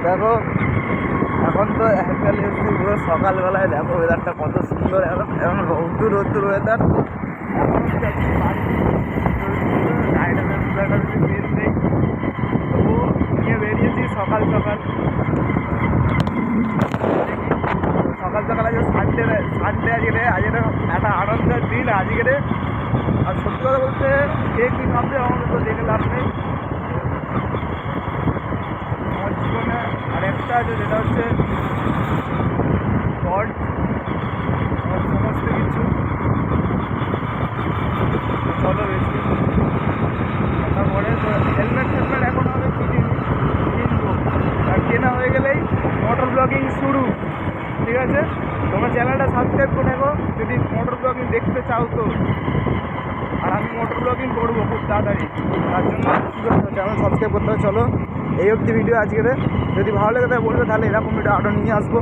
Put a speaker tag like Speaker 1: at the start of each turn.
Speaker 1: দেখো এখন তো একটা এসেছি পুরো সকালবেলায়, দেখো ওয়েদারটা কত সুন্দর। এখন রোদ্দুর ওয়েদার। গাড়িটা তেল নেই, তবুও নিয়ে বেরিয়েছি সকাল সকাল আজকে সানডে আজকে একটা আনন্দের দিন আজকে। আর সত্যি কথা বলতে এই দিন ভাবতে আমাদের তো দেখে লাভ নেই। আমার জীবনে আরেকটা আছে, যেটা হচ্ছে গড, আমার সমস্ত কিছু। চলো বেশি কথা পরে তো হেলমেট এখন আমি কিনবো, আর কেনা হয়ে গেলেই মোটর ব্লগিং শুরু। ঠিক আছে, তোমরা চ্যানেলটা সাবস্ক্রাইব করে নেবো যদি মোটর ব্লগিং দেখতে চাও তো। আর আমি মোটর ব্লগিং করবো খুব তাড়াতাড়ি, তার জন্য চ্যানেল সাবস্ক্রাইব করতে হবে। চলো এই অবধি ভিডিও আজকের। যদি ভালো লাগে তাহলে বলবে, তাহলে এরকম ভিডিও আরও নিয়ে আসবো।